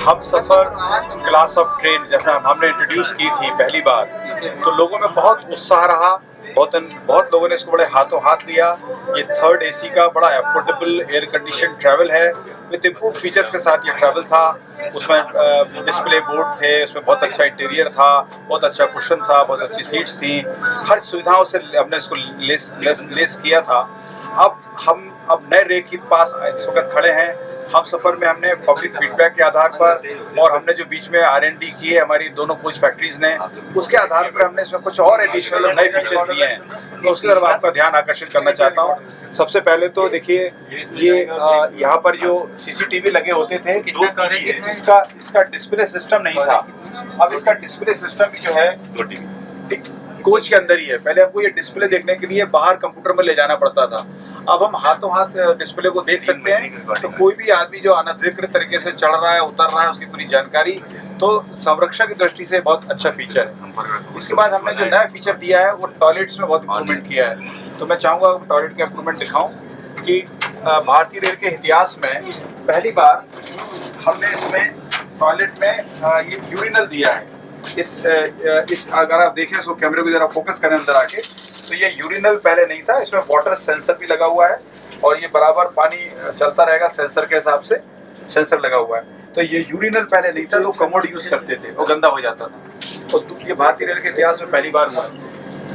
हम सफ़र class of train जब हमने इंट्रोड्यूस की थी पहली बार, तो लोगों में बहुत उत्साह रहा। बहुत लोगों ने इसको बड़े हाथों हाथ लिया। ये थर्ड एसी का बड़ा अफोर्डेबल एयर कंडीशन ट्रैवल है विद इम्प्रूव फीचर्स के साथ ये ट्रैवल था। उसमें डिस्प्ले बोर्ड थे, उसमें बहुत अच्छा इंटीरियर था, बहुत अच्छा कुशन था, बहुत अच्छी सीट्स थी। हर सुविधाओं से हमने इसको लेस किया था। अब नए रेक के पास इस वक्त खड़े हैं। हम सफ़र में हमने पब्लिक फीडबैक के आधार पर और हमने जो बीच में R&D की है हमारी दोनों कोच फैक्ट्रीज ने, उसके आधार पर हमने इसमें कुछ और एडिशनल नए फीचर्स दिए हैं। मैं उसकी तरफ आपका ध्यान आकर्षित करना चाहता हूँ। सबसे पहले तो देखिए, ये यहाँ पर जो CCTV लगे होते थे, इसका डिस्प्ले सिस्टम नहीं था। अब इसका डिस्प्ले सिस्टम भी जो है कोच के अंदर ही है। पहले हमको ये डिस्प्ले देखने के लिए बाहर कंप्यूटर में ले जाना पड़ता था। अब हम हाथों हाथ डिस्प्ले को देख सकते हैं, तो कोई भी आदमी जो अनधिकृत तरीके से चढ़ रहा है, उतर रहा है, उसकी पूरी जानकारी, तो संरक्षण की दृष्टि से बहुत अच्छा फीचर है। इसके बाद हमने जो नया फीचर दिया है वो टॉयलेट्स में बहुत इम्प्रूवमेंट किया है। तो मैं चाहूँगा टॉयलेट का इम्प्रूवमेंट दिखाऊँ कि भारतीय रेल के इतिहास में पहली बार हमने इसमें टॉयलेट में ये यूरिनल दिया है। इस अगर आप देखें इसको, कैमरे को जरा फोकस करें अंदर आके, तो ये यूरिनल पहले नहीं था। इसमें वाटर सेंसर भी लगा हुआ है और ये बराबर पानी चलता रहेगा सेंसर के हिसाब से, सेंसर लगा हुआ है। तो ये यूरिनल पहले नहीं था, लोग कमोड यूज करते थे, वो गंदा हो जाता था। तो ये भारतीय रेल के इतिहास में पहली बार हुआ।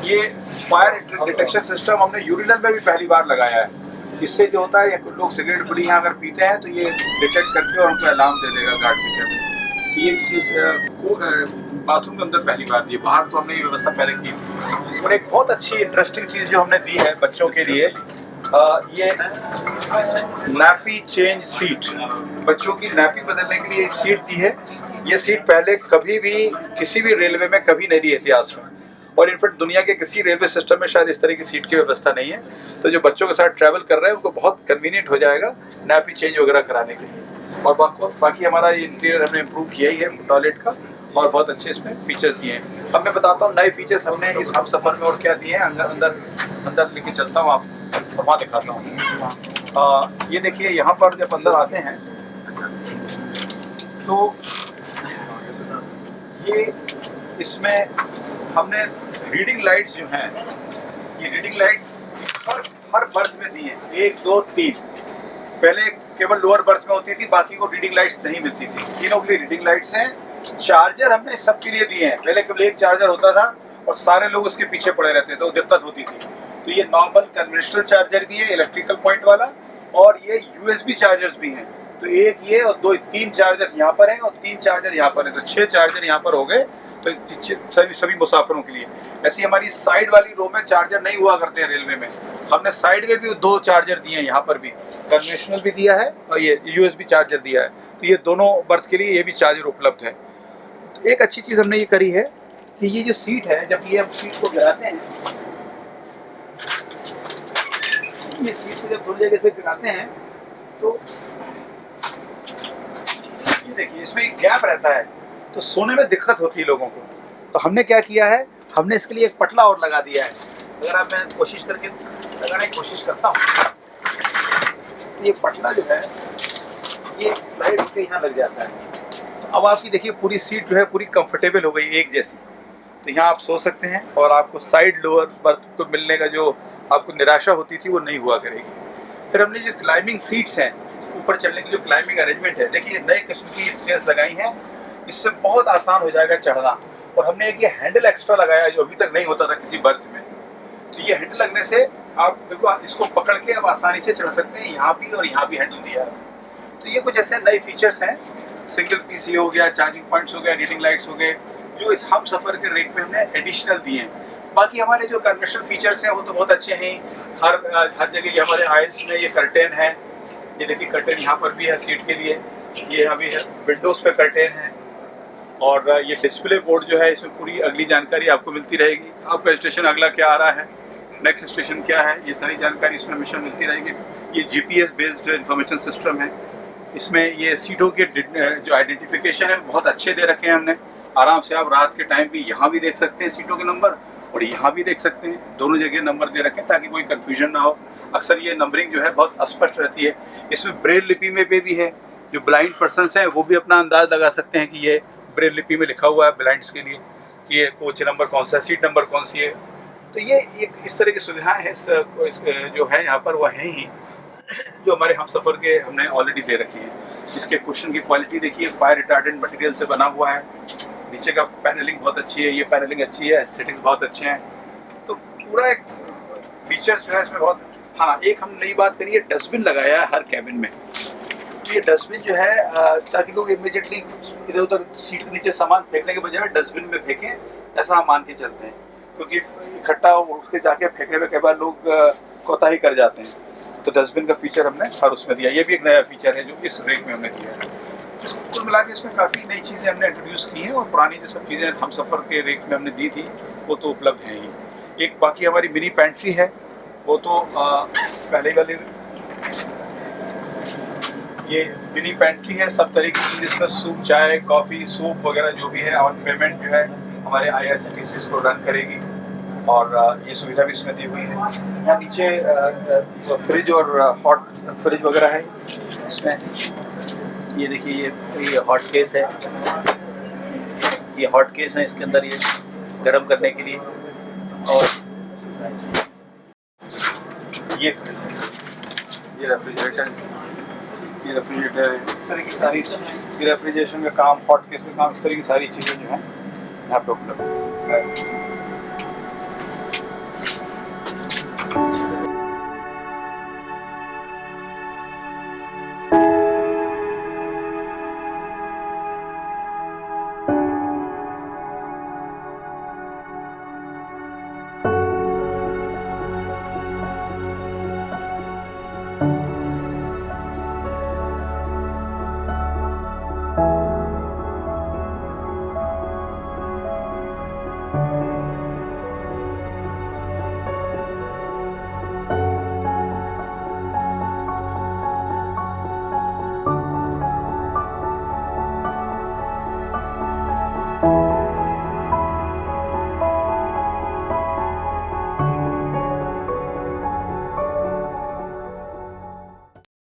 ये फायर डिटेक्शन सिस्टम हमने यूरिनल में भी पहली बार लगाया है। इससे जो होता है, लोग सिगरेट बीड़ी यहाँ अगर पीते हैं तो ये डिटेक्ट करके और हमको अलार्म दे देगा गार्ड के कैबिन। ये चीज़ बाथरूम के अंदर पहली बार दी, बाहर तो हमने ये व्यवस्था पहले की थी। और एक बहुत अच्छी इंटरेस्टिंग चीज़ जो हमने दी है बच्चों के लिए, ये नैपी चेंज सीट। बच्चों की नैपी बदलने के लिए सीट दी है। ये सीट पहले कभी भी किसी भी रेलवे में कभी नहीं दी इतिहास में, और इनफैक्ट दुनिया के किसी रेलवे सिस्टम में शायद इस तरह की सीट की व्यवस्था नहीं है। तो जो बच्चों के साथ ट्रैवल कर रहे हैं उनको बहुत कन्वीनियंट हो जाएगा नैपी चेंज वगैरह कराने के लिए। और बाकी हमारा ये इंटीरियर हमने इम्प्रूव किया ही है टॉयलेट का, और बहुत अच्छे इसमें फीचर्स दिए हैं। अब मैं बताता हूँ नए फीचर्स हमने इस हम सफ़र में और क्या दिए हैं। अंदर लेके चलता हूँ, आपको वहाँ दिखाता हूँ। ये देखिए, यहाँ पर जब अंदर आते हैं तो ये इसमें हमने रीडिंग लाइट्स जो हैं, ये रीडिंग लाइट्स हर बर्थ में दी हैं, 1 2 3। पहले केवल लोअर बर्थ में होती थी, बाकी को रीडिंग लाइट्स नहीं मिलती थी। तीनों के लिए रीडिंग लाइट्स हैं। चार्जर हमने सबके लिए दिए हैं। पहले केवल एक चार्जर होता था और सारे लोग उसके पीछे पड़े रहते थे, तो दिक्कत होती थी। तो ये नॉर्मल कन्वेंशनल चार्जर भी है, इलेक्ट्रिकल पॉइंट वाला, और ये USB चार्जर्स भी हैं। तो एक ये और 2-3 चार्जर्स यहाँ पर हैं और 3 चार्जर यहाँ पर हैं, तो 6 चार्जर यहाँ पर हो गए। तो सभी मुसाफिरों के लिए। ऐसी हमारी साइड वाली रो में चार्जर नहीं हुआ करते हैं रेलवे में, हमने साइड में भी 2 चार्जर दिए हैं। यहाँ पर भी कन्वेंशनल भी दिया है और ये USB चार्जर दिया है। तो ये दोनों बर्थ के लिए ये भी चार्जर उपलब्ध है। तो एक अच्छी चीज़ हमने ये करी है कि ये जो सीट है, जब ये हम सीट को गिराते हैं, ये सीट को जब दोनों जगह से गिराते हैं तो ये देखिए इसमें एक गैप रहता है, तो सोने में दिक्कत होती है लोगों को। तो हमने क्या किया है, हमने इसके लिए एक पटला और लगा दिया है। अगर आप मैं कोशिश करके लगाने की कोशिश करता हूँ, ये पटला जो है ये स्लाइड होकर यहाँ लग जाता है। तो अब आपकी देखिए पूरी सीट जो है पूरी कंफर्टेबल हो गई, एक जैसी। तो यहाँ आप सो सकते हैं और आपको साइड लोअर बर्थ को मिलने का जो आपको निराशा होती थी वो नहीं हुआ करेगी। फिर हमने जो क्लाइंबिंग सीट्स हैं, ऊपर चढ़ने की जो क्लाइंबिंग अरेंजमेंट है, देखिए नए किस्म की स्टेयर्स लगाई हैं, इससे बहुत आसान हो जाएगा चढ़ना। और हमने एक ये हैंडल एक्स्ट्रा लगाया जो अभी तक नहीं होता था किसी बर्थ में। तो ये हैंडल लगने से आप बिल्कुल इसको पकड़ के अब आसानी से चढ़ सकते हैं। यहाँ भी और यहाँ भी हैंडल दिया है। तो ये कुछ ऐसे नए फीचर्स हैं। सिंगल PC हो गया, चार्जिंग पॉइंट्स हो गया, रीडिंग लाइट्स हो गए, जो इस हम सफ़र के रेक में हमने एडिशनल दिए हैं। बाकी हमारे जो कन्वेंशनल फीचर्स हैं वो तो बहुत अच्छे हैं। हर जगह ये हमारे आइल्स में ये कर्टेन है। ये देखिए कर्टेन यहाँ पर भी है सीट के लिए, ये अभी है विंडोज़ पे कर्टेन है। और ये डिस्प्ले बोर्ड जो है, इसमें पूरी अगली जानकारी आपको मिलती रहेगी। आपका स्टेशन अगला क्या आ रहा है, नेक्स्ट स्टेशन क्या है, ये सारी जानकारी इसमें हमेशा मिलती रहेगी। ये GPS बेस्ड जो इन्फॉर्मेशन सिस्टम है, इसमें ये सीटों के जो आइडेंटिफिकेशन है बहुत अच्छे दे रखे हैं हमने। आराम से आप रात के टाइम भी यहाँ भी देख सकते हैं सीटों के नंबर, और यहाँ भी देख सकते हैं, दोनों जगह नंबर दे रखे हैं ताकि कोई कन्फ्यूजन ना हो। अक्सर ये नंबरिंग जो है बहुत अस्पष्ट रहती है। इसमें ब्रेल लिपि में भी है, जो ब्लाइंड पर्सनस हैं वो भी अपना अंदाज़ लगा सकते हैं कि ये ब्रेल लिपि में लिखा हुआ है ब्लाइंड्स के लिए कि ये कोच नंबर कौन सा है, सीट नंबर कौन सी है। तो ये एक इस तरह की सुविधाएं हैं जो है यहाँ पर, वो हैं ही जो हमारे हम सफ़र के हमने ऑलरेडी दे रखी हैं। इसके कुशन की क्वालिटी देखिए, फायर रिटार्डेंट मटेरियल से बना हुआ है। नीचे का पैनलिंग बहुत अच्छी है, ये पैनलिंग अच्छी है, एस्थेटिक्स बहुत अच्छे हैं। तो पूरा एक फीचर्स जो है इसमें बहुत। हाँ, एक हम नई बात करिए, डस्टबिन लगाया है हर कैबिन में। तो ये डस्टबिन जो है ताकि लोग इमीडिएटली इधर उधर सीट के नीचे सामान फेंकने के बजाय डस्टबिन में फेंकें, ऐसा हम मान के चलते हैं, क्योंकि इकट्ठा उठ के जाके फेंकने में कई बार लोग कोताही कर जाते हैं। तो डस्टबिन का फीचर हमने हर उसमें दिया। ये भी एक नया फीचर है जो इस रेक में हमने दिया है। कुल मिला के इसमें काफ़ी नई चीज़ें हमने इंट्रोड्यूस की हैं, और पुरानी जो सब चीज़ें हम सफ़र के रेक में हमने दी थी वो तो उपलब्ध हैं ही। एक बाकी हमारी मिनी पेंट्री है, वो तो पहले वाली ये मिनी पेंट्री है। सब तरह की चीज़ इसमें, सूप, चाय, कॉफ़ी, सूप वगैरह जो भी है, और पेमेंट जो है हमारे IRCTC इसको रन करेगी, और ये सुविधा भी इसमें दी हुई है। यहाँ नीचे फ्रिज और हॉट फ्रिज वगैरह है इसमें। ये देखिए, ये हॉट केस है, ये हॉट केस है, इसके अंदर ये गर्म करने के लिए। और ये रेफ्रिजरेटर है। इस तरह की सारी रेफ्रिजरेशन का काम, हॉट केस का काम, इस तरह की सारी चीज़ें जो हैं यहाँ पे उपलब्ध है।